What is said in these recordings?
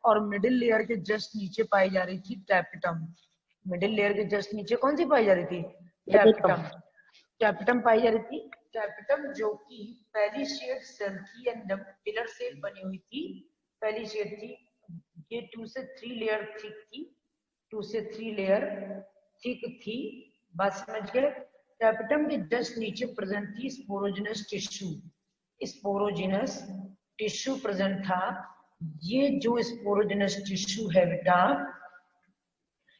और middle layer के just नीचे पाई जा रही थी टैपेटम। मिडिल लेयर के जस्ट नीचे कौन सी पाई जा रही थी? टैपेटम। टैपेटम पाई जा रही थी। टैपेटम जो कि पहली शेड सेल थी एंड पिलर सेल बनी हुई थी। पहली शेड थी, ये 2 से 3 लेयर थिक थी, 2 से 3 लेयर थिक थी। बात समझ गए? टैपेटम के जस्ट नीचे प्रेजेंट थी sporogenous tissue. Sporogenous tissue present था। ये जो स्पोरोजिनस टिश्यू है बेटा,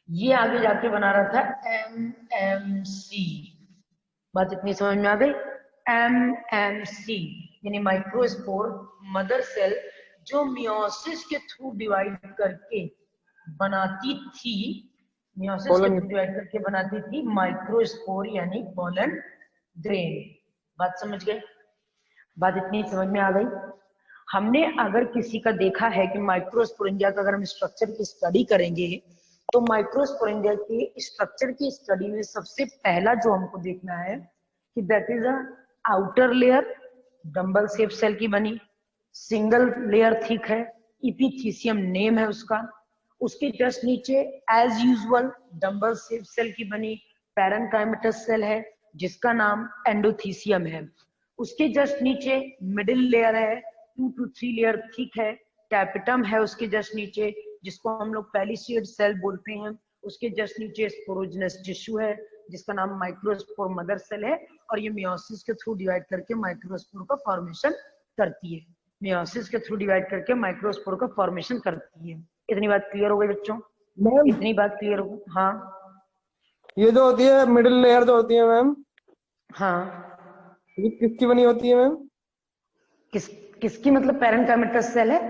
ये आगे जाके बना रहा था एमएमसी। बात इतनी समझ में आ गई? एमएमसी यानी माइक्रोस्पोर मदर सेल जो मियोसिस के थ्रू डिवाइड करके बनाती थी, मियोसिस के थ्रू डिवाइड करके बनाती थी माइक्रोस्पोर यानी पोलन ग्रेन। बात समझ गए? बात इतनी समझ में आ गई? हमने अगर किसी का देखा है कि माइक्रोस्पोरेंजिया का अगर हम स्ट्रक्चर की स्टडी करेंगे तो माइक्रोस्पोरेंजिया के स्ट्रक्चर की स्टडी में सबसे पहला जो हमको देखना है कि that is a outer layer dumbbell shape cell की बनी, सिंगल लेयर थिक है, इपिथीसियम नेम है उसका। उसके जस्ट नीचे as usual dumbbell shape cell की बनी पैरेन्काइमेटस सेल है जिसका नाम एंडोथीसियम है। उसके जस्ट नीचे मिडिल लेयर है, 2 to 3 लेयर थिक है, टैपेटम है उसके जस्ट नीचे जिसको हम लोग पैलिसियड सेल बोलते हैं। उसके जस्ट नीचे स्पोरोजिनस टिश्यू है जिसका नाम माइक्रोस्पोर मदर सेल है और ये मियोसिस के थ्रू डिवाइड करके माइक्रोस्पोर का फॉर्मेशन करती है। मियोसिस के थ्रू डिवाइड करके माइक्रोस्पोर का फॉर्मेशन करती है। इतनी बात क्लियर हो गई बच्चों? इतनी बात क्लियर हो? हाँ। ये जो होती है मिडिल लेयर जो होती है मैम, हाँ, ये किसकी बनी होती है मैम? किसकी मतलब पैरेन्काइमेटस सेल है।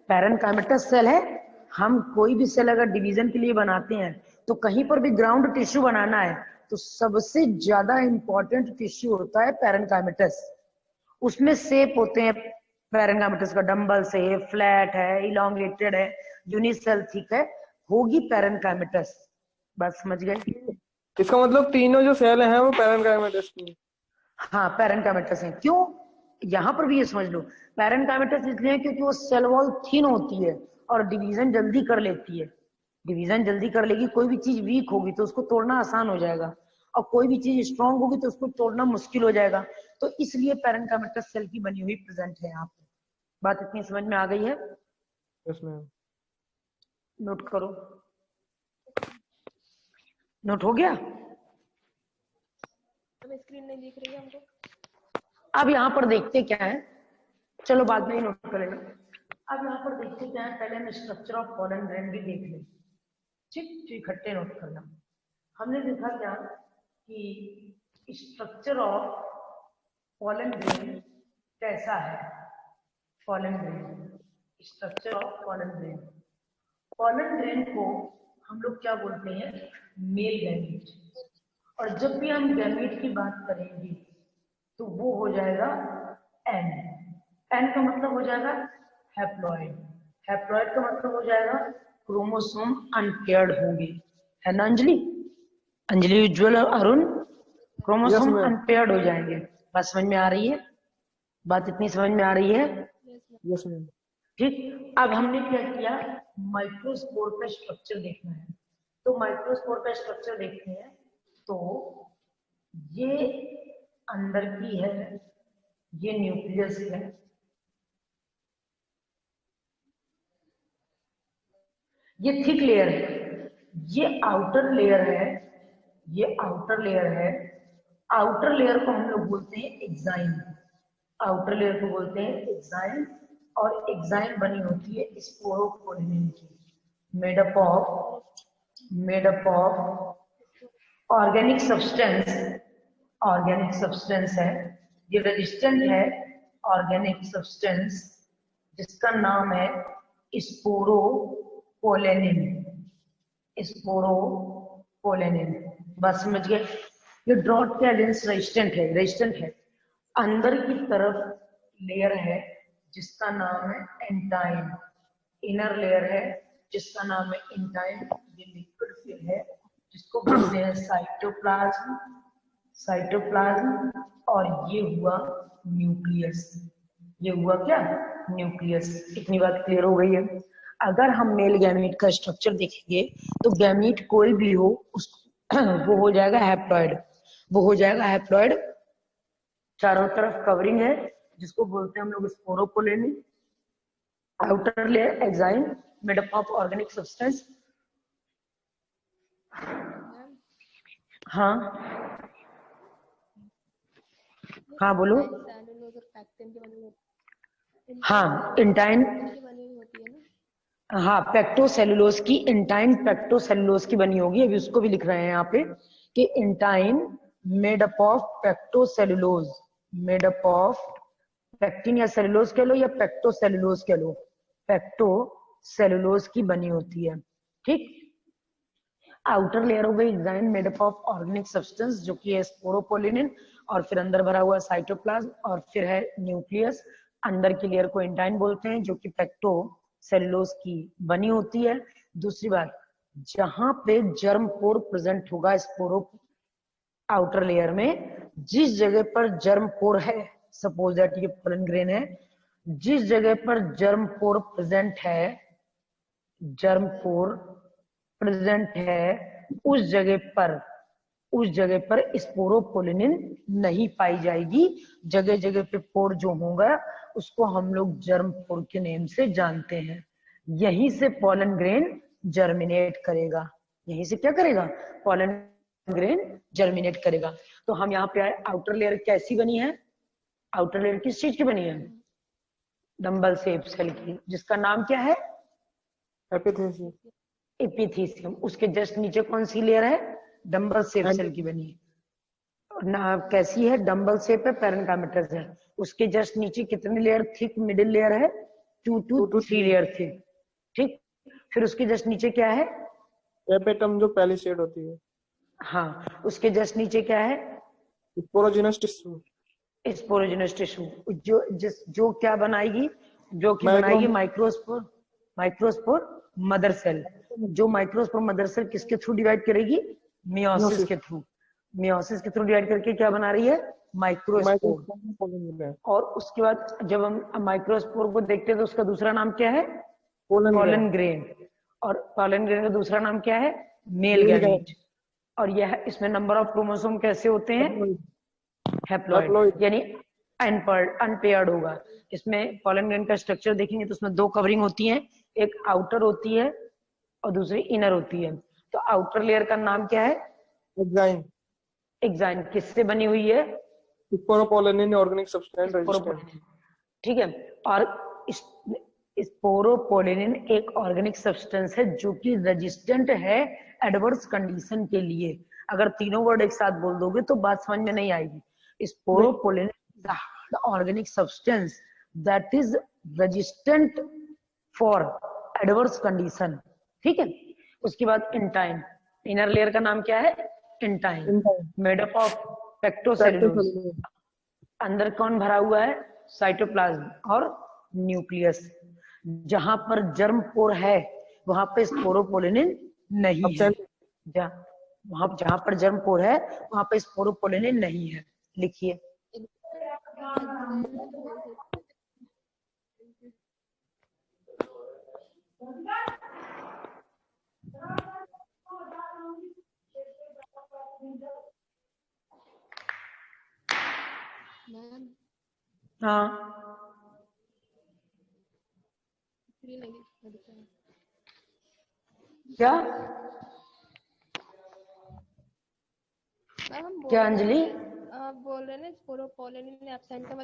पैरेन्काइमेटस सेल है। हम कोई भी सेल अगर डिवीजन के लिए बनाते हैं तो कहीं पर भी ग्राउंड टिश्यू बनाना है तो सबसे ज्यादा इंपॉर्टेंट टिश्यू होता है पैरेन्काइमेटस। उसमें शेप होते हैं पैरेन्काइमेटस का, डंबल से फ्लैट है, इलोंगेटेड है, यूनिसेल थिक है, होगी पैरेन्काइमेटस। बात समझ गए? इसका मतलब तीनों जो सेल हैं वो पैरेन्काइमेटस की। हाँ, पैरेन्काइमेटस है। क्यों? यहां पर भी ये समझ लो, पैरेन्काइमेटस इसलिए क्योंकि वो सेल वॉल थिन होती है और डिवीजन जल्दी कर लेती है। डिवीजन जल्दी कर लेगी। कोई भी चीज वीक होगी तो उसको तोड़ना आसान हो जाएगा और कोई भी चीज स्ट्रांग होगी तो उसको तोड़ना मुश्किल हो जाएगा। तो इसलिए पैरेन्काइमेटस सेल की बनी हुई प्रेजेंट है यहाँ पे। बात इतनी समझ में आ गई है? Yes ma'am. नोट करो। नोट हो गया? स्क्रीन नहीं दिख रही है हमको। अब यहाँ पर देखते क्या है, चलो बाद में ही नोट करेंगे। अब यहाँ पर देखते क्या है, पहले हम स्ट्रक्चर ऑफ पोलन ग्रेन भी देख लें। ठीक, तो इकट्ठे नोट करना। हमने देखा क्या कि स्ट्रक्चर ऑफ पोलन ग्रेन कैसा है। Pollen grain, structure of pollen grain. Pollen grain को हम लोग क्या बोलते हैं? Male gamete. और जब भी हम गैमीट की बात करेंगे तो वो हो जाएगा एन। एन का मतलब हो जाएगा हैप्लॉइड। हैप्लॉइड का मतलब हो जाएगा क्रोमोसोम अनपेयर्ड होंगे, है ना अंजलि? अंजलि, उज्ज्वल और अरुण, क्रोमोसोम अनपेयर्ड हो जाएंगे। बात समझ में आ रही है? बात इतनी समझ में आ रही है? Yes ma'am. ठीक। अब हमने क्या किया, माइक्रोस्पोर का स्ट्रक्चर देखना है। तो माइक्रोस्पोर का स्ट्रक्चर देखते हैं तो ये अंदर की है, ये न्यूक्लियस है, ये थिक लेयर है, ये आउटर लेयर है, ये आउटर लेयर है। आउटर लेयर को हम लोग बोलते हैं एक्साइन। आउटर लेयर को बोलते हैं एक्साइन और एक्साइन बनी होती है स्पोरोपोलिन की, made up of organic substance. Organic substance है, ये रेजिस्टेंट है ऑर्गेनिक सब्सटेंस जिसका नाम है स्पोरोपोलेनिन। स्पोरोपोलेनिन। बस समझ गए? ये ड्रॉट के अगेंस्ट रेजिस्टेंट है। अंदर की तरफ लेयर है जिसका नाम है एंटाइन। इनर लेयर है जिसका नाम है इंटाइन। ये लिक्विड फिल है जिसको बोलते हैं साइटोप्लाज्म। साइटोप्लाज्म। और ये हुआ न्यूक्लियस। ये हुआ क्या? न्यूक्लियस। इतनी बात क्लियर हो गई है? अगर हम मेल गैमीट का स्ट्रक्चर देखेंगे तो गैमीट कोई भी हो उस वो हो जाएगा हैप्लॉइड, वो हो जाएगा हैप्लॉइड। चारों तरफ कवरिंग है जिसको बोलते हैं हम लोग sporopollenin. Outer layer enzyme made up of organic substance. Ma'am हाँ हाँ बोलो। सेलुलोज और पैक्टिन की बनी होती है। हाँ इंटाइन, की बनी हुई होती है ना। हाँ पेक्टोसेलुलोज की, इंटाइन पेक्टोसेलुलोज की बनी होगी। अभी उसको भी लिख रहे हैं यहाँ पे कि intine made up of pectocellulose, made up of pectin या सेलुलोज कह लो या पेक्टोसेलुलोज कह लो, पेक्टोसेलुलोज की बनी होती है। ठीक। आउटर लेयर हो गई exine made up of organic substance जो कि है स्पोरोपोलिनिन, और फिर अंदर भरा हुआ साइटोप्लाज्म, और फिर है न्यूक्लियस। अंदर की लेयर को इंटाइन बोलते हैं जो कि पेक्टो सेलुलोज की बनी होती है। दूसरी बात, जहां पे जर्म पोर प्रेजेंट होगा स्पोरो आउटर लेयर में, जिस जगह पर जर्म पोर है, सपोज दैट ये पोलन ग्रेन है, जिस जगह पर जर्म पोर प्रेजेंट है, जर्म पोर प्रेजेंट है, उस जगह पर, उस जगह पर स्पोरोपोलिनिन नहीं पाई जाएगी। जगह जगह पे पोर जो होगा उसको हम लोग जर्म पोर के नेम से जानते हैं। यहीं से पॉलन ग्रेन जर्मिनेट करेगा, यहीं से क्या करेगा, पॉलन ग्रेन जर्मिनेट करेगा। तो हम यहाँ पे आए, आउटर लेयर कैसी बनी है, आउटर लेयर किस चीज की बनी है, डंबल शेप सेल की, जिसका नाम क्या है, एपिथेसिस। एपिथीसियम। उसके जस्ट नीचे कौन सी लेयर है, डंबल शेप सेल की बनी है ना। कैसी है, डंबल शेप है, पैरेन्काइमेटस है। उसके जस्ट नीचे कितनी लेयर थिक मिडिल लेयर है, 2 to 3 लेयर थिक। ठीक। फिर उसके जस्ट नीचे क्या है, एपिटम जो पहली शेड होती है। हाँ उसके जस्ट नीचे क्या है, स्पोरोजिनस टिश्यू। स्पोरोजिनस टिश्यू, जो क्या बनाएगी, जो कि माइक्रो बनाएगी माइक्रोस्पोर, माइक्रोस्पोर मदर सेल। जो माइक्रोस्पोर मदर सेल किसके थ्रू डिवाइड करेगी, मियोसिस के थ्रू। मियोसिस के थ्रू डिवाइड करके क्या बना रही है, माइक्रोस्पोर। पोलन और उसके बाद जब हम माइक्रोस्पोर को देखते हैं तो उसका दूसरा नाम क्या है, ग्रेन। Pollen grain. और पॉलन ग्रेन का दूसरा नाम क्या है, मेल गैमीट। और यह इसमें नंबर ऑफ क्रोमोसोम कैसे होते हैं, हैप्लॉइड, यानी अनपेयर्ड होगा। इसमें पॉलन ग्रेन का स्ट्रक्चर देखेंगे तो उसमें 2 कवरिंग होती हैं, एक आउटर होती है और दूसरी इनर होती है। तो आउटर लेयर का नाम क्या है, एग्जाइम। एग्जाइन। किससे बनी हुई है, sporopollenin organic substance resistant. Sporopollenin. ठीक है। और स्पोरोपोलिन एक ऑर्गेनिक सब्सटेंस है जो कि रेजिस्टेंट है एडवर्स कंडीशन के लिए। अगर तीनों वर्ड एक साथ बोल दोगे तो बात समझ में नहीं आएगी। Sporopollenin is a organic substance that is resistant for adverse condition. ठीक है। उसके बाद इंटाइन, इनर लेयर का नाम क्या है, इंटाइन, मेड अप ऑफ पेक्टोसेलुलोज। अंदर कौन भरा हुआ है, साइटोप्लाज्म और न्यूक्लियस। जहां पर जर्म पोर है वहां पे स्पोरोपोलिनिन नहीं है। वहां जहां पर जर्म पोर है वहां पे स्पोरोपोलिनिन नहीं है। लिखिए, मैम हाँ क्या, मैम हम क्या अंजलि, आप बोल रहे हैं ना स्पोरोपोलिन एब्सेंट है,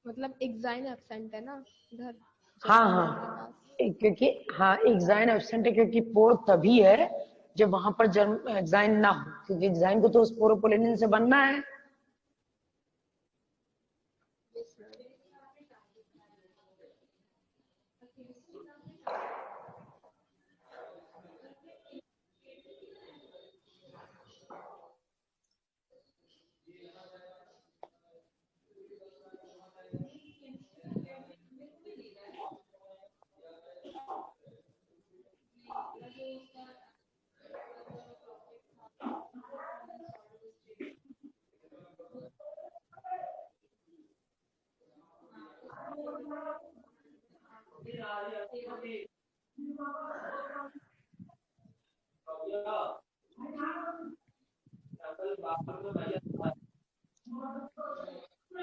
मतलब एक्साइन एब्सेंट है ना इधर। हाँ हाँ क्योंकि हाँ एक्साइन एब्सेंट है क्योंकि पोर तभी है जब वहां पर जर्म एक्साइन ना हो, क्योंकि एक्साइन को तो स्पोरोपोलिनिन से बनना है।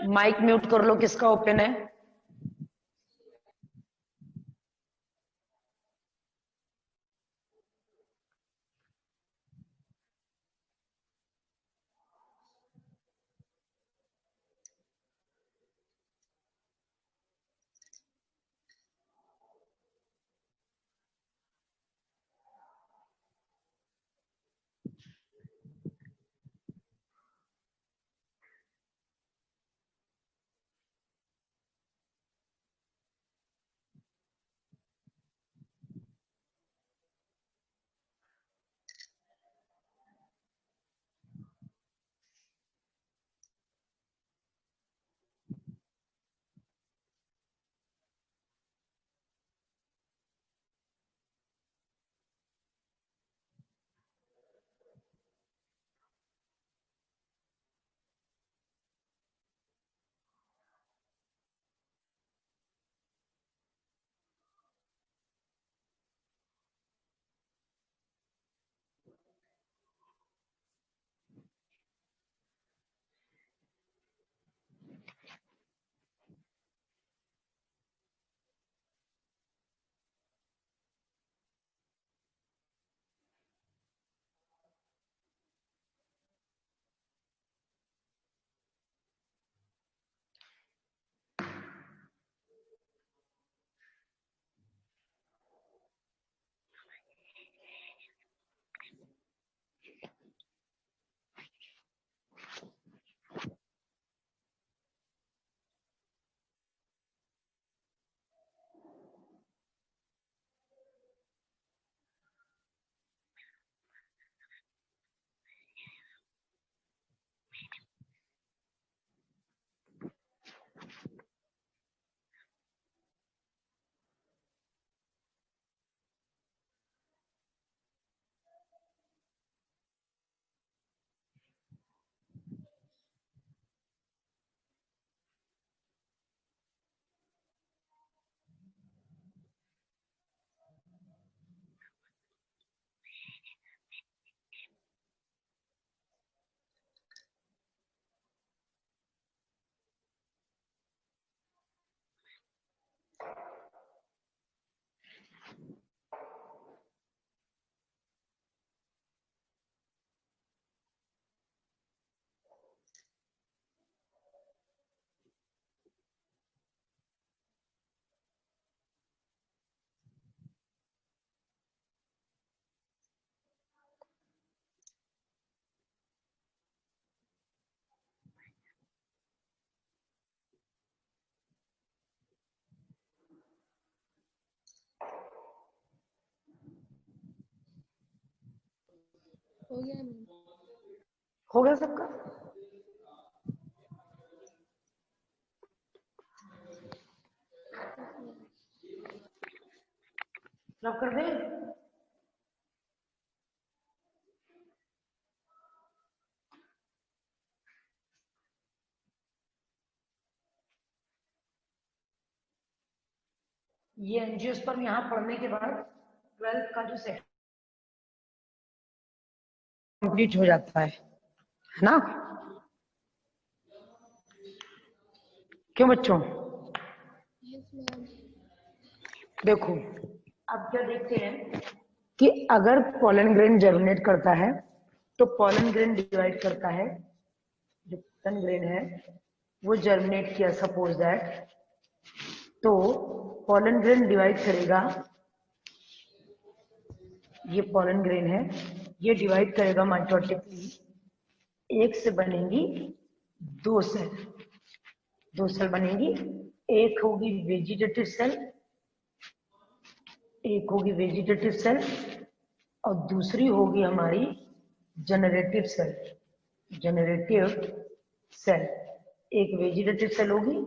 माइक म्यूट कर लो, किसका ओपन है? हो गया मैम। हो गया सबका? लॉक कर दे? ये एंजियोस्पर्म यहाँ पढ़ने के बाद 12th का जो सेक्शन कंप्लीट हो जाता है ना? क्यों बच्चों? Yes ma'am. देखो, अब क्या देखते हैं कि अगर पॉलन ग्रेन जर्मिनेट करता है तो पॉलन ग्रेन डिवाइड करता है। जो पॉलन ग्रेन है वो जर्मिनेट किया, सपोज दैट, तो पॉलन ग्रेन डिवाइड करेगा। ये पॉलन ग्रेन है, ये डिवाइड करेगा माइटोटिकली। एक से बनेंगी दो सेल, दो सेल बनेगी। एक होगी वेजिटेटिव सेल, एक होगी वेजिटेटिव सेल और दूसरी होगी हमारी जनरेटिव सेल। जनरेटिव सेल, एक वेजिटेटिव सेल होगी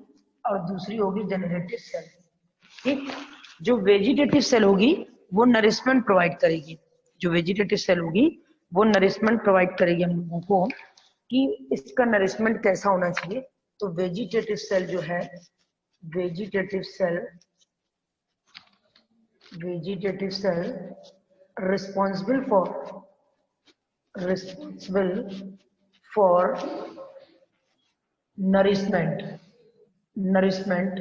और दूसरी होगी जनरेटिव सेल। ठीक, जो वेजिटेटिव सेल होगी वो नरिशमेंट प्रोवाइड करेगी। जो वेजिटेटिव सेल होगी वो नरिशमेंट प्रोवाइड करेगी हम लोगों को कि इसका नरिशमेंट कैसा होना चाहिए। तो वेजिटेटिव सेल जो है, vegetative cell vegetative cell responsible for nourishment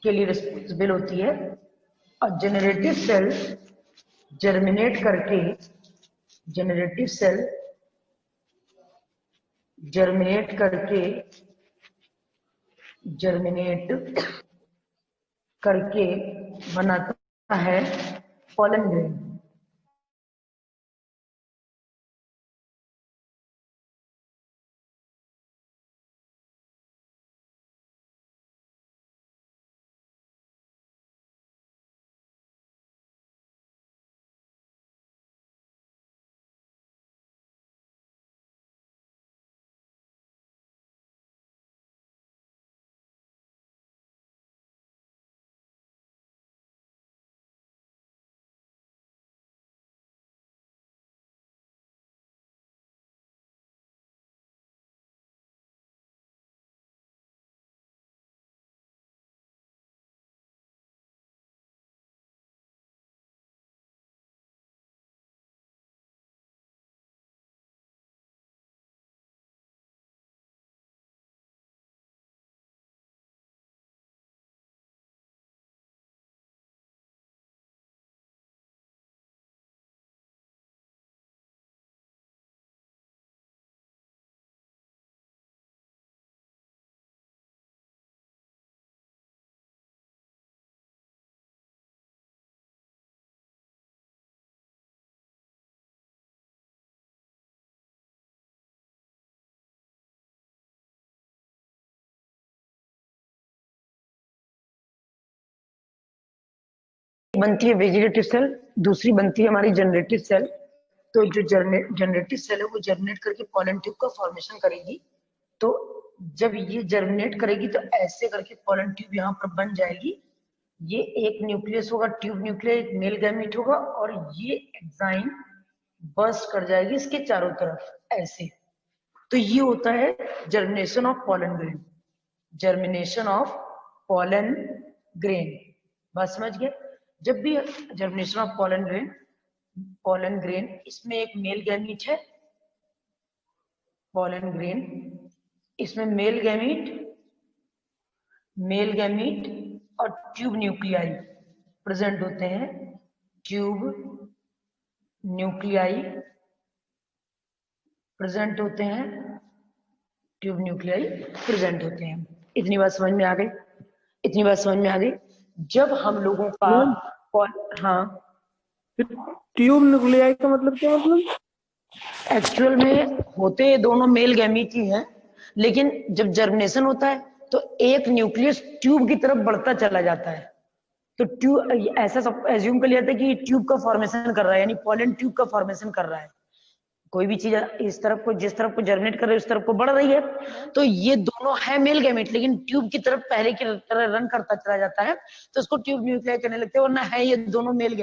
के लिए रिस्पॉन्सिबल होती है। और जेनरेटिव सेल जर्मिनेट करके बनाता है पॉलन ग्रेन। बनती है वेजिटेटिव सेल, दूसरी बनती है हमारी जनरेटिव सेल। तो जो जनरेटिव सेल है वो जर्मिनेट करके पॉलन ट्यूब का फॉर्मेशन करेगी। तो जब ये जर्मिनेट करेगी तो ऐसे करके पॉलन ट्यूब यहाँ पर बन जाएगी। ये एक न्यूक्लियस होगा, ट्यूब न्यूक्लियस, एक मेल गैमीट होगा और ये एग्जाइम बर्स्ट कर जाएगी इसके चारों तरफ ऐसे। तो ये होता है germination of pollen grain. Germination of pollen grain, बात समझ गए? जब भी जर्मिनेशन ऑफ पॉलन ग्रेन इसमें एक मेल गैमीट है, पॉलन ग्रेन इसमें मेल गैमीट और ट्यूब न्यूक्लियाई प्रेजेंट होते हैं। ट्यूब न्यूक्लियाई प्रेजेंट होते हैं। इतनी बात समझ में आ गई? जब हम लोगों का हाँ, ट्यूब न्यूक्लियाई का मतलब क्या मतलब? एक्चुअल में होते दोनों मेल गैमीट ही हैं, लेकिन जब जर्मिनेशन होता है तो एक न्यूक्लियस ट्यूब की तरफ बढ़ता चला जाता है। तो ट्यूब ऐसा सब एज्यूम कर लिया था कि ट्यूब का फॉर्मेशन कर रहा है, यानी पॉलन ट्यूब का फॉर्मेशन कर रहा है। कोई भी चीज इस तरफ को, जिस तरफ को जर्मिनेट कर रही है उस तरफ को बढ़ रही है। तो ये दोनों है मेल गैमीट, लेकिन ट्यूब की तरफ पहले की तरह रन करता चला जाता है, तो उसको ट्यूब न्यूक्लियाई कहने लगते हैं। वरना है ये दोनों मेल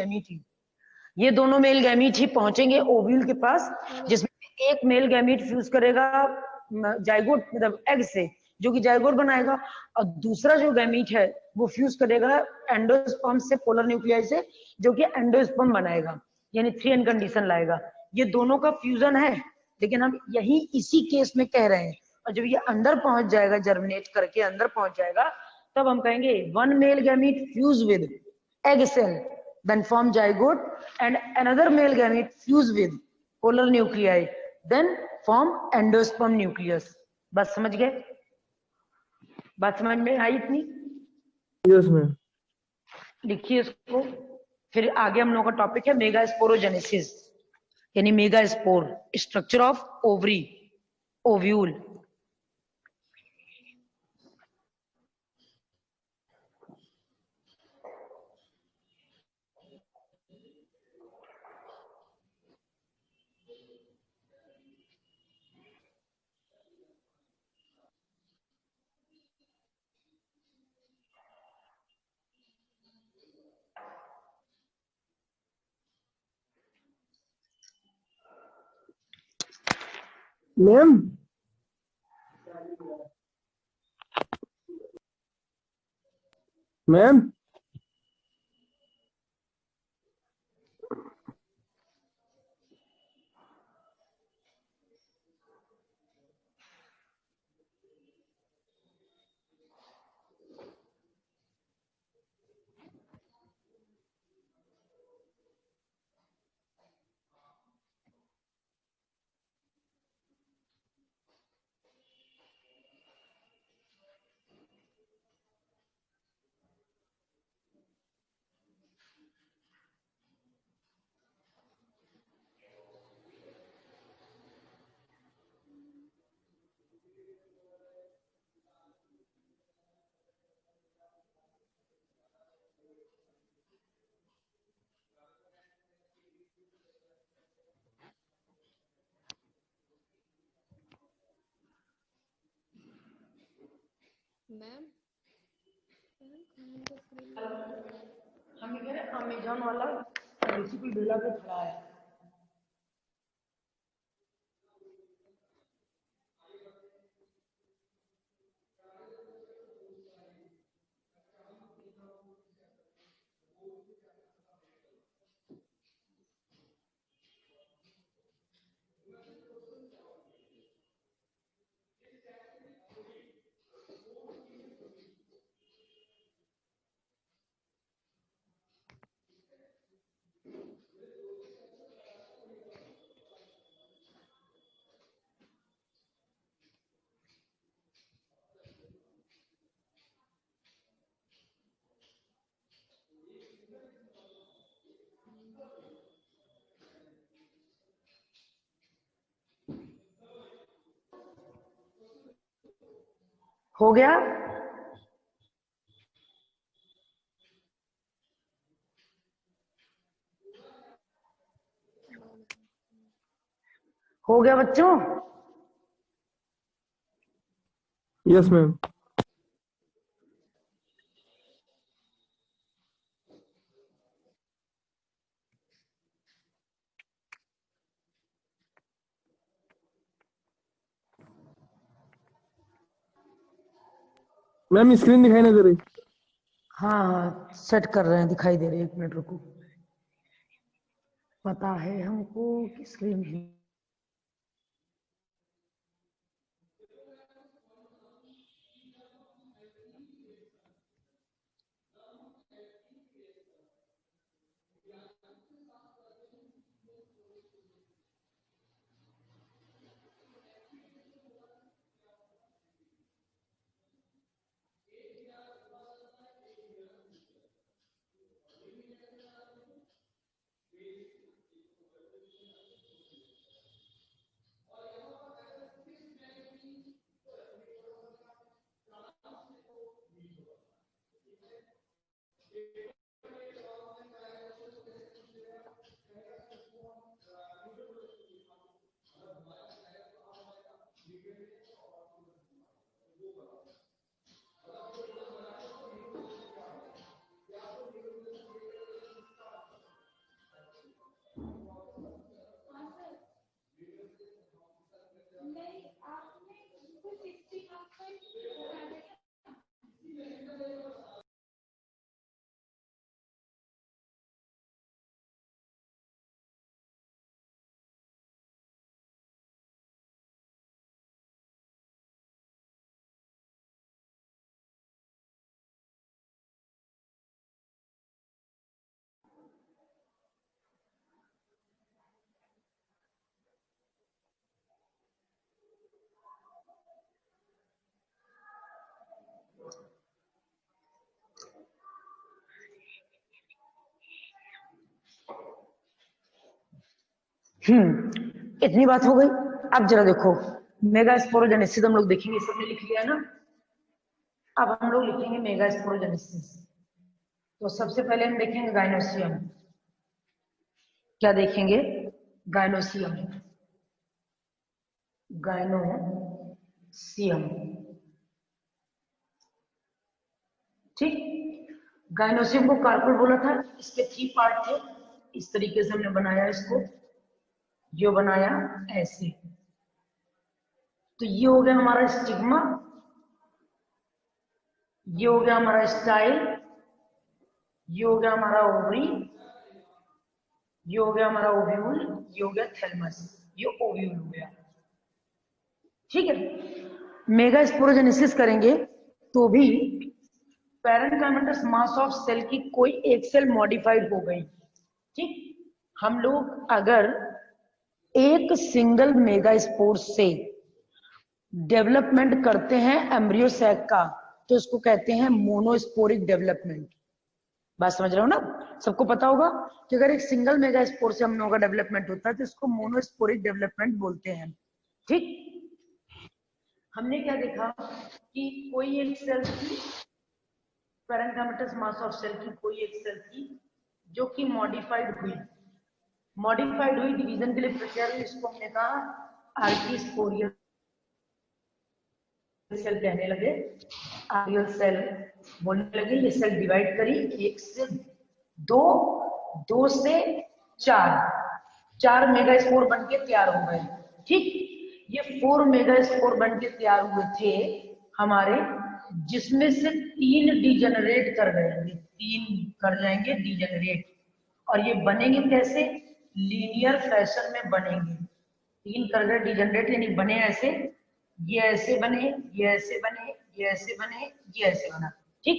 गैमीट ही पहुंचेंगे ओव्यूल के पास, जिसमें एक मेल गैमीट फ्यूज करेगा जाइगोट मतलब एग से, जो कि जाइगोट बनाएगा, और दूसरा जो गैमीट है वो फ्यूज करेगा एंडोस्पर्म से, पोलर न्यूक्लियाई से, जो कि एंडोस्पर्म बनाएगा, यानी 3n कंडीशन लाएगा। ये दोनों का फ्यूजन है, लेकिन हम यही इसी केस में कह रहे हैं। और जब ये अंदर पहुंच जाएगा, जर्मिनेट करके अंदर पहुंच जाएगा, तब हम कहेंगे one male gamete fuse with egg cell then form zygote and another male gamete fuse with polar nuclei then form endosperm nucleus। बात समझ में आई इतनी? Yes ma'am. लिखिए इसको। फिर आगे हम लोगों का टॉपिक है मेगास्पोरोजेनेसिस, यानी megaspore, structure of ovule. Ma'am ma'am ma'am हम कह रहे अमेजोन वाला रेसिपी ढेला पे खड़ा है। हो गया? हो गया बच्चों? Yes ma'am. मैम स्क्रीन दिखाई नहीं दे रही। हाँ हाँ सेट कर रहे हैं, दिखाई दे रही है, 1 मिनट रुको। पता है हमको कि स्क्रीन ही इतनी बात हो गई। अब जरा देखो मेगा स्पोरोजेनेसिस हम लोग देखेंगे, सबने लिख लिया ना। अब हम लोग लिखेंगे मेगा स्पोरोजेनेसिस। तो सबसे पहले हम देखेंगे गाइनोसियम। क्या देखेंगे? गाइनोसियम। गाइनोसियम, ठीक। गाइनोसियम को कार्पेट बोला था। इसके 3 पार्ट थे। इस तरीके से हमने बनाया इसको, जो बनाया ऐसे। तो ये हो गया हमारा स्टिग्मा, ये हो गया हमारा स्टाइल, ये हो गया हमारा ओवरी, ये हो गया हमारा ओव्यूल, ये हो गया थैलमस, ये ओव्यूल हो गया। ठीक है। मेगा स्पोरोजेनेसिस करेंगे तो भी पैरेन्काइमेटस मास ऑफ सेल की कोई एक सेल मॉडिफाइड हो गई। ठीक। हम लोग अगर एक सिंगल मेगा स्पोर से डेवलपमेंट करते हैं एम्ब्रियो सैक का, तो इसको कहते हैं मोनोस्पोरिक डेवलपमेंट। बात समझ रहे हो ना? सबको पता होगा कि अगर एक सिंगल मेगा स्पोर से हम लोगों का डेवलपमेंट होता है तो इसको मोनोस्पोरिक डेवलपमेंट बोलते हैं। ठीक। हमने क्या देखा कि कोई एक सेल थी, पैरेन्काइमेटस मास ऑफ सेल की कोई एक सेल थी जो कि मॉडिफाइड हुई, डिवीजन के लिए प्रिपेयर हुई। इसको हमने कहा आर्किस्पोरियल सेल कहने लगे, आर्यल सेल बोलने लगे, ये सेल डिवाइड करी 1 से 2, 2 से 4 मेगा स्पोर बन के तैयार हो गए। ठीक, ये 4 मेगा स्पोर बन के तैयार हुए थे हमारे, जिसमें से 3 डिजेनरेट कर गए, 3 कर जाएंगे डिजेनरेट। और ये बनेंगे कैसे? लीनियर फैशन में बनेंगे। 3 कर गए डिजेनरेट, यानी बने ऐसे, ये ऐसे बने, ये ऐसे बने, ये ऐसे बने, ये ऐसे बना। ठीक,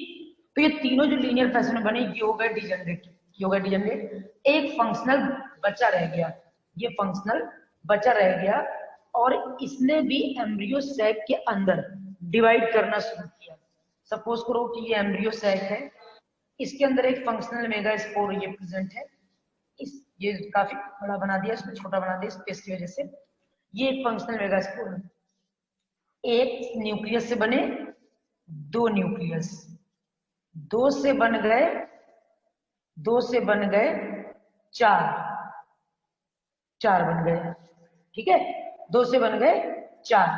तो ये तीनों जो लीनियर फैशन में बने ये हो गए डिजेनरेट, ये हो गए डिजेनरेट। एक फंक्शनल बचा रह गया, ये फंक्शनल बचा रह गया, और इसने भी एम्ब्रियो सैक के अंदर डिवाइड करना शुरू किया। सपोज करो कि ये एम्ब्रियो सैक है, इसके अंदर एक फंक्शनल मेगा स्पोर ये प्रेजेंट है। ये काफी बड़ा बना दिया, इसको छोटा बना दिया स्पेस की वजह से। ये एक फंक्शनल मेगा स्पोर है। एक न्यूक्लियस से बने 2 न्यूक्लियस, 2 से बन गए 4 बन गए। ठीक है, 2 से बन गए 4।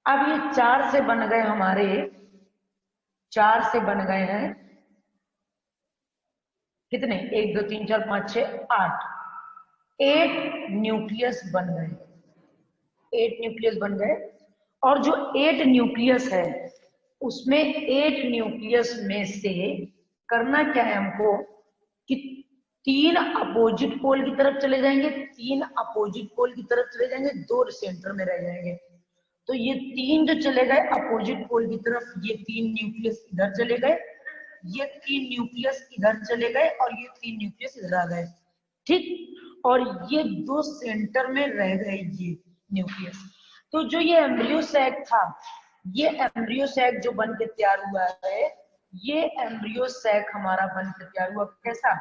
अब ये 4 से बन गए हमारे, 4 से बन गए हैं कितने? 1 2 3 4 5 6 8, 8 न्यूक्लियस बन गए, 8 न्यूक्लियस बन गए। और जो 8 न्यूक्लियस है उसमें 8 न्यूक्लियस में से करना क्या है हमको कि 3 अपोजिट पोल की तरफ चले जाएंगे, 3 अपोजिट पोल की तरफ चले जाएंगे, 2 सेंटर में रह जाएंगे। तो ये 3 जो चले गए अपोजिट पोल की तरफ, ये 3 न्यूक्लियस इधर चले गए, ये 3 न्यूक्लियस इधर चले गए, और ये 3 न्यूक्लियस इधर आ गए। ठीक, और ये 2 सेंटर में रह गए ये न्यूक्लियस। तो जो ये एम्ब्रियो सैक था, ये एम्ब्रियो सैक जो बन के तैयार हुआ है, ये एम्ब्रियो सैक हमारा बन के तैयार हुआ कैसा?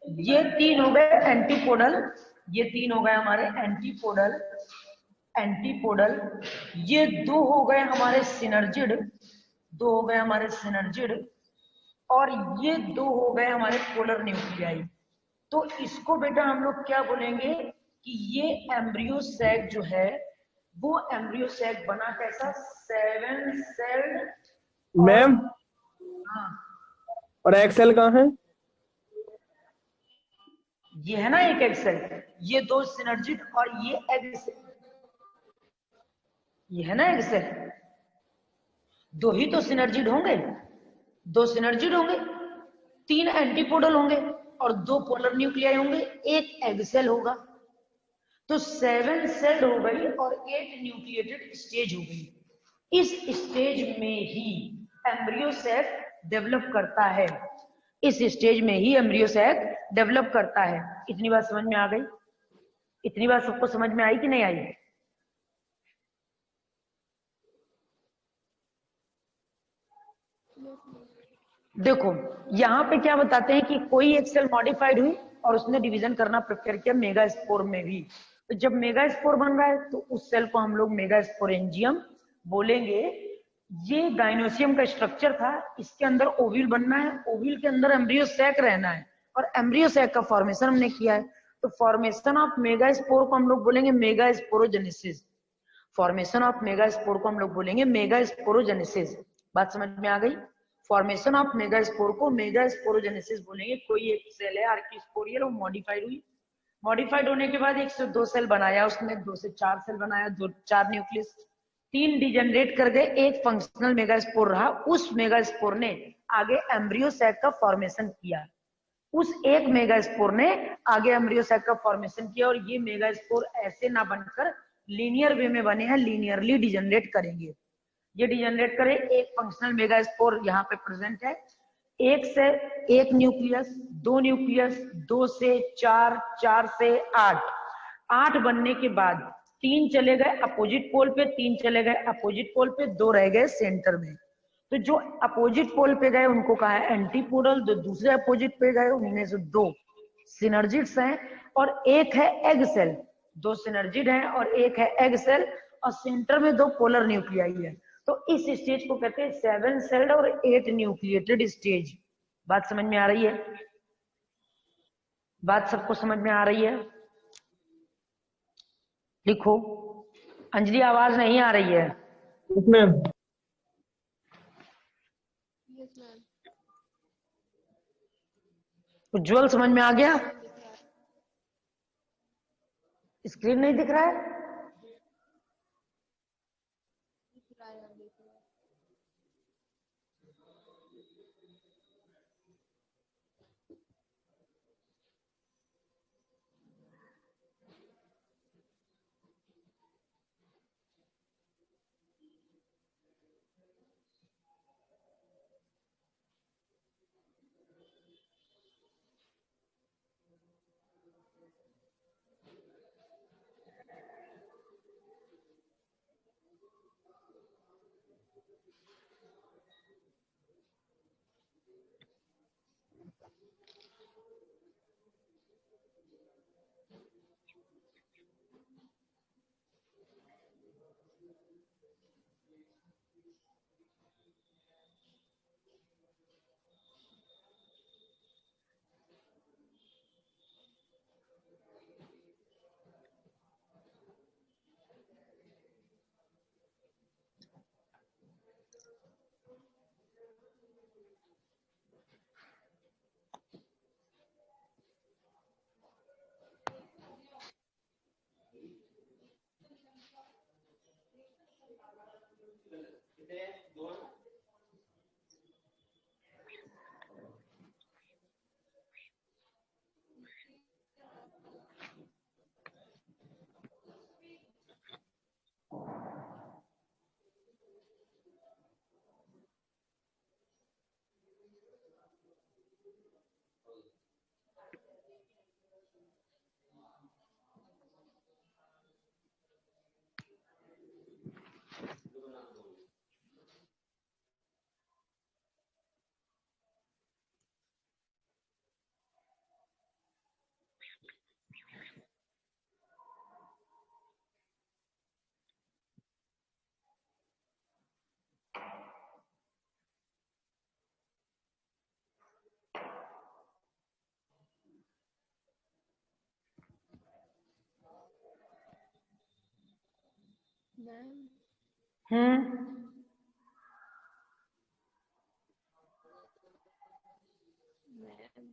ये 3 हो गए एंटीपोडल, ये 3 हो गए हमारे एंटीपोडल, ये 2 हो गए हमारे सिनर्जिड, 2 हो गए हमारे सिनर्जिड, और ये 2 हो गए हमारे पोलर न्यूक्लियाई। तो इसको बेटा हम लोग क्या बोलेंगे कि ये एम्ब्रियो सैक जो है वो एम्ब्रियो सैक बना कैसा? 7 सेल्ड। मैम, हाँ, और एक्सेल कहाँ है? ये है ना एक एग सेल, ये 2 सिनर्जिड, और ये एग सेल, ये है ना एग सेल। 2 ही तो सिनर्जिड होंगे, 2 सिनर्जिड होंगे, 3 एंटीपोडल होंगे, और 2 पोलर न्यूक्लियाई होंगे, एक एग सेल होगा। तो 7 सेल हो गई और 8 न्यूक्लिएटेड स्टेज हो गई। इस स्टेज में ही एम्ब्रियो सैक डेवलप करता है, इस स्टेज में ही एम्ब्रियो सैक डेवलप करता है। इतनी बात समझ में आ गई? इतनी बात सबको समझ में आई कि नहीं आई? देखो यहाँ पे क्या बताते हैं कि कोई एक सेल मॉडिफाइड हुई और उसने डिवीजन करना प्रेफर किया मेगा स्पोर में भी। तो जब मेगा स्पोर बन रहा है तो उस सेल को हम लोग मेगा स्पोरेंजियम बोलेंगे। ये गाइनोसियम का स्ट्रक्चर था, इसके अंदर ओव्यूल बनना है, ओव्यूल के अंदर एम्ब्रियो सैक रहना है, और एम्ब्रियो सैक का फॉर्मेशन हमने किया है। तो फॉर्मेशन ऑफ मेगा स्पोर को हम लोग बोलेंगे mega sporogenesis. Formation of mega spore को हम लोग बोलेंगे मेगा स्पोरोजेनेसिस। बात समझ में आ गई? फॉर्मेशन ऑफ मेगा स्पोर को मेगा स्पोरोजेनेसिस बोलेंगे। कोई एक सेल है आर्किस्पोरियल, वो मॉडिफाइड हुई, मॉडिफाइड होने के बाद 1 से 2 सेल बनाया उसने, 2 से 4 सेल बनाया, 2 4 न्यूक्लियस, 3 डिजेनरेट कर गए, एक फंक्शनल मेगा स्पोर रहा। उस मेगा स्पोर ने आगे एम्ब्रियो सैक का फॉर्मेशन किया, उस एक मेगा स्पोर ने आगे एम्ब्रियो सैक का फॉर्मेशन किया। और ये मेगा स्पोर ऐसे ना बनकर लीनियर वे में बने हैं, लीनियरली डिजेनरेट करेंगे। ये डिजेनरेट करे, एक फंक्शनल मेगा स्पोर यहाँ पे प्रेजेंट है, एक से एक न्यूक्लियस, 2 न्यूक्लियस, 2 से 4, 4 से 8, 8 बनने के बाद 3 चले गए अपोजिट पोल पे, 3 चले गए अपोजिट पोल पे, 2 रह गए सेंटर में। तो जो अपोजिट पोल पे गए उनको कहा है एंटीपोडल, जो दूसरे अपोजिट पे गए उनमें से 2 सिनर्जिड्स हैं और एक है एग सेल। 2 सिनर्जिड हैं और एक है एग सेल, और सेंटर में 2 पोलर न्यूक्लियाई है। तो इस स्टेज को कहते हैं 7 सेल्ड और 8 न्यूक्लिएटेड स्टेज। बात समझ में आ रही है? बात सबको समझ में आ रही है? लिखो। अंजलि आवाज नहीं आ रही है। उसमें यस मैम। उज्जवल समझ में आ गया? मैम दिख रहा है। स्क्रीन नहीं दिख रहा है? दिख रहा है, दिख रहा है। मैम मैम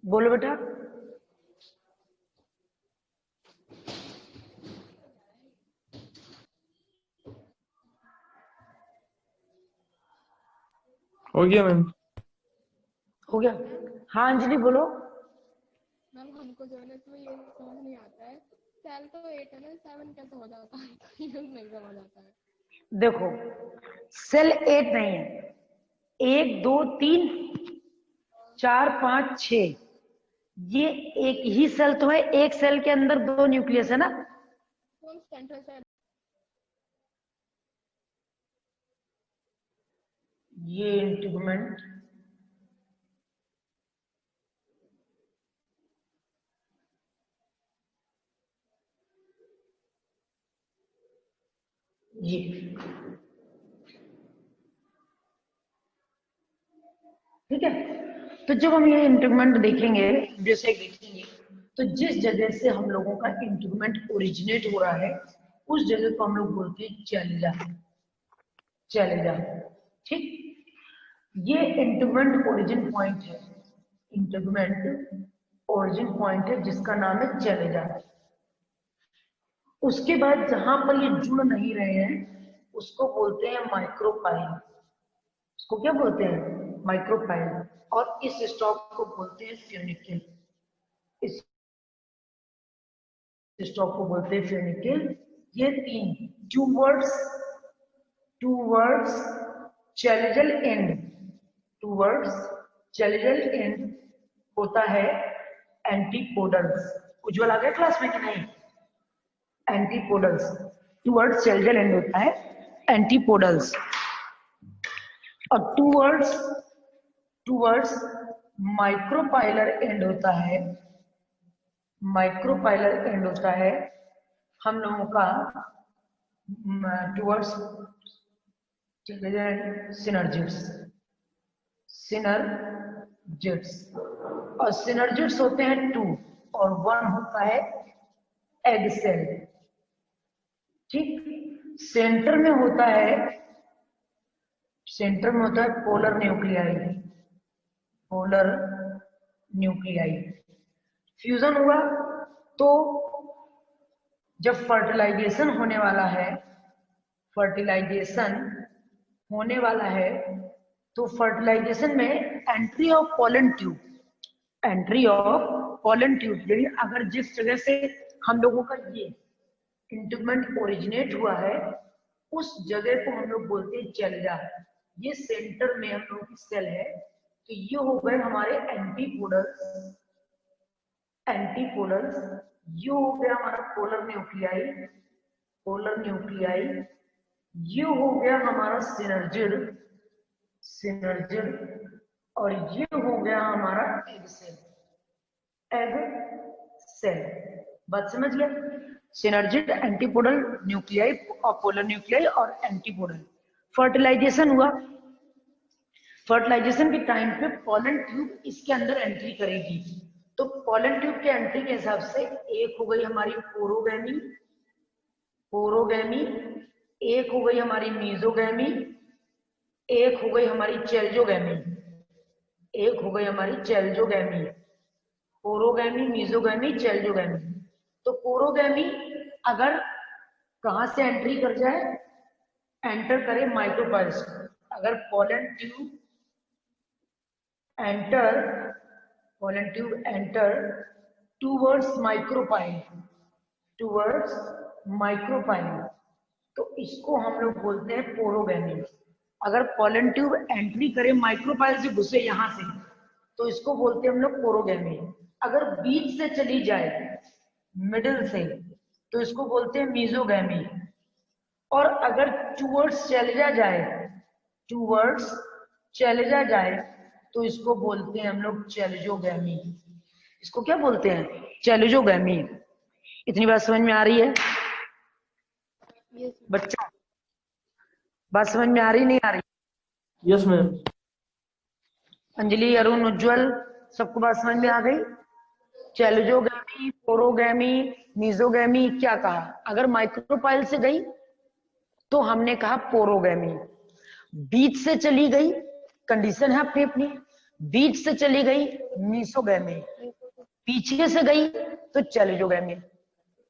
बोलो बेटा। हो गया मैम। हो गया? हाँ अंजलि बोलो। मैम हमको जो है ना इसमें ये समझ नहीं आता है, सेल तो 8 है ना, 7 कैसे हो जाता है? ये नहीं समझ आता है। देखो सेल 8 नहीं है, 1 2 3 4 5 6, ये एक ही सेल तो है। एक सेल के अंदर 2 न्यूक्लियस है ना। कौन सेंट्रल सेल? ये इंटीग्मेंट, ये ठीक है। तो जब हम ये इंटीग्मेंट देखेंगे, जैसे देखेंगे, तो जिस जगह से हम लोगों का इंटीग्मेंट ओरिजिनेट हो रहा है उस जगह को हम लोग बोलते हैं चैलेंजा। चैलेंजा, ठीक। ये इंटीग्मेंट ओरिजिन पॉइंट है। इंटीग्मेंट ओरिजिन पॉइंट है जिसका नाम है चैलेंजा। उसके बाद जहां पर ये जुड़ नहीं रहे हैं उसको बोलते हैं माइक्रोपाइल। उसको क्या बोलते हैं? माइक्रोपाइल। और इस स्टॉक को बोलते हैं फ्यूनिकल। इस स्टॉक को बोलते हैं फ्यूनिकल। ये तीन टूवर्ड्स चैलेंजल एंड, टूवर्ड्स चैलेंजल एंड होता है एंटीपोडल्स। उज्ज्वल आ गया क्लास में कि नहीं? एंटीपोडल्स, टूवर्ड्स चैलेंजल एंड होता है एंटीपोडल्स, और टूवर्ड्स माइक्रोपाइलर एंड होता है, माइक्रोपाइलर एंड होता है हम लोगों का टूवर्ड्स सिनर्जिड्स। सिनर्जिड्स, और सिनर्जिड्स होते हैं 2 और 1 होता है एग सेल, ठीक। सेंटर में होता है सेंटर में होता है polar nuclei, polar nuclei. Fusion हुआ तो जब फर्टिलाइजेशन होने वाला है, फर्टिलाइजेशन होने वाला है तो फर्टिलाइजेशन में entry of pollen tube, entry of pollen tube, यानी अगर जिस जगह से हम लोगों का ये इंटीग्मेंट ओरिजिनेट हुआ है उस जगह को हम लोग बोलते हैं चेल्ला। ये सेंटर में हम लोगों की सेल है, तो ये हो गए हमारे एंटीपोडल्स, एंटीपोडल्स। ये हो गया हमारा पोलर न्यूक्लियाई, पोलर न्यूक्लियाई। ये हो गया हमारा सिनर्जिड, सिनर्जिड। और ये हो गया हमारा एग सेल, एग सेल। बात समझ गया? सिनर्जिड, एंटीपोडल न्यूक्लियाई और पोलर न्यूक्लियाई और एंटीपोडल। फर्टिलाइजेशन हुआ, फर्टिलाइजेशन के टाइम पे पोलन ट्यूब इसके अंदर एंट्री करेगी, तो पोलन ट्यूब के एंट्री के हिसाब से एक हो गई हमारी पोरोगैमी, पोरोगैमी, एक हो गई हमारी मीजोगैमी, एक हो गई हमारी चेल्जोगैमी, एक हो गई हमारी चेल्जोगैमी। Porogamy, mesogamy, चेल्जोगैमी। तो पोरोगैमी अगर कहां से एंट्री कर जाए, एंटर करे माइक्रोपाइल्स। अगर pollen tube enter, pollen tube enter towards micropyle, towards micropyle, तो इसको हम लोग बोलते हैं पोरोगैमी। अगर पोलन ट्यूब एंट्री करे माइक्रोपाइल से घुसे यहां से, तो इसको बोलते हैं हम लोग पोरोगैमी। अगर बीच से चली जाए, मिडिल से, तो इसको बोलते हैं मीजोगैमी। और अगर टूवर्ड्स चला जाए, टूवर्ड्स चला जाए, तो इसको बोलते हैं हम लोग चेल्जोगैमी। इसको क्या बोलते हैं? चेल्जोगैमी। इतनी बात समझ में आ रही है बच्चा? बात समझ में आ रही नहीं आ रही? Yes ma'am. अंजलि, अरुण, उज्जवल, सबको बात समझ में आ गई? Chalazogamy, porogamy, mesogamy. क्या कहा? अगर माइक्रोपाइल से गई तो हमने कहा पोरोगैमी। बीच से चली गई, कंडीशन है अपनी अपनी, बीच से चली गई मीसोगैमी, पीछे से गई तो चेल्जोगैमी।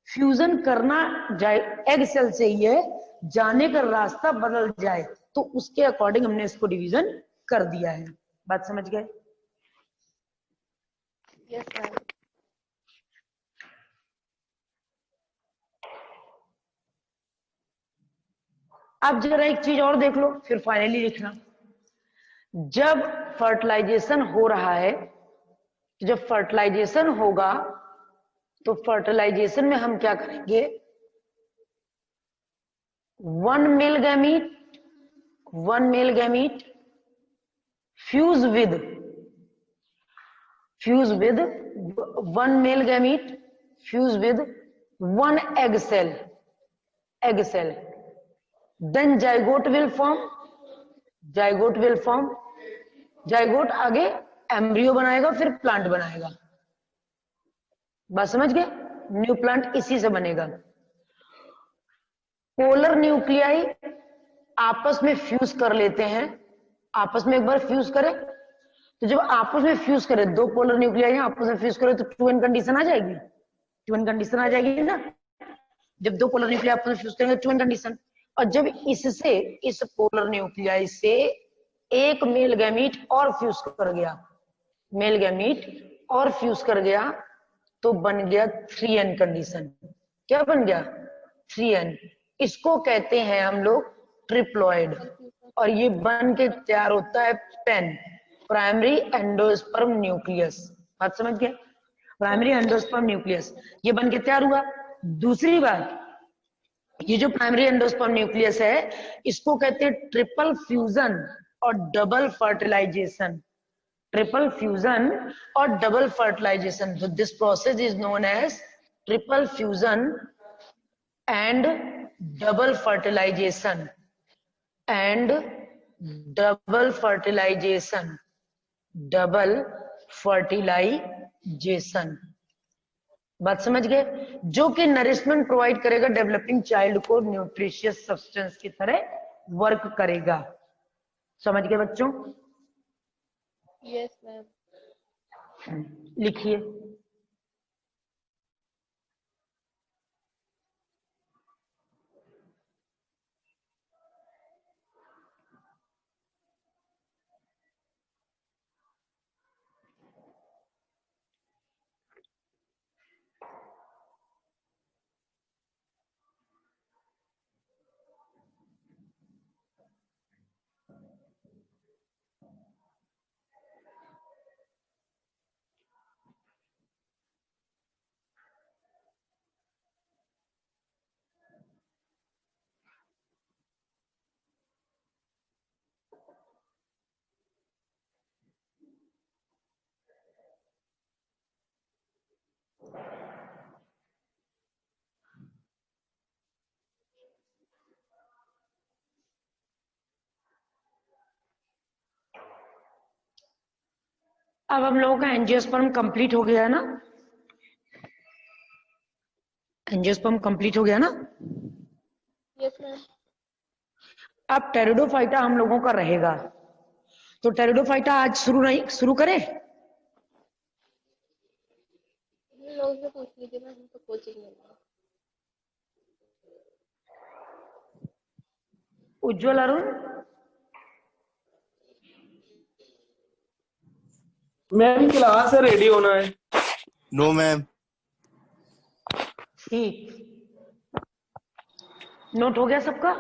फ्यूजन करना जाए एग सेल से ही है, जाने का रास्ता बदल जाए तो उसके अकॉर्डिंग हमने इसको डिवीजन कर दिया है। बात समझ गए? Yes sir. अब जरा एक चीज और देख लो, फिर फाइनली लिखना। जब फर्टिलाइजेशन हो रहा है, तो जब फर्टिलाइजेशन होगा तो फर्टिलाइजेशन में हम क्या करेंगे? One male gamete fuse with one male gamete fuse with one egg cell, then zygote will form, zygote आगे एम्ब्रियो बनाएगा, फिर प्लांट बनाएगा। बात समझ गए? न्यू प्लांट इसी से बनेगा। पोलर न्यूक्लियाई आपस में फ्यूज कर लेते हैं, आपस में एक बार फ्यूज करे, तो जब आपस में फ्यूज करे, दो पोलर न्यूक्लियाई आपस में फ्यूज करे तो 2n कंडीशन आ जाएगी, 2n कंडीशन आ जाएगी ना। जब दो पोलर न्यूक्लियाई आपस में फ्यूज करेंगे 2n कंडीशन। और जब इससे, इस पोलर न्यूक्लियाई से एक मेल गैमीट और फ्यूज कर गया, मेल गैमीट और फ्यूज कर गया, तो बन गया 3n कंडीशन। क्या बन गया? 3n। इसको कहते हैं हम लोग ट्रिप्लॉइड। और ये बन के तैयार होता है पेन, प्राइमरी एंडोस्पर्म न्यूक्लियस। बात समझ गए? प्राइमरी एंडोस्पर्म न्यूक्लियस ये बन के तैयार हुआ। दूसरी बात, ये जो प्राइमरी एंडोस्पर्म न्यूक्लियस है, इसको कहते हैं ट्रिपल फ्यूजन और डबल फर्टिलाइजेशन। ट्रिपल फ्यूजन और double fertilization, so this process is known as triple fusion and double fertilization, and double fertilization, double fertilization। बात समझ गए? जो कि नरिशमेंट प्रोवाइड करेगा, डेवलपिंग चाइल्ड को न्यूट्रिशियस सब्सटेंस की तरह वर्क करेगा। समझ गए बच्चों? Yes ma'am. लिखिए। अब हम लोगों का एंजियोस्पर्म कंप्लीट हो गया ना? एंजियोस्पर्म कंप्लीट हो गया ना? Yes ma'am. अब टेरिडोफाइटा हम लोगों का रहेगा, तो टेरिडोफाइटा आज शुरू करें? लोगों से पूछ लीजिए ना, हमको कोचिंग मिल रहा है। उज्जवल, अरुण, मैम क्लास से रेडी होना है। No ma'am. ठीक, नोट हो गया सबका?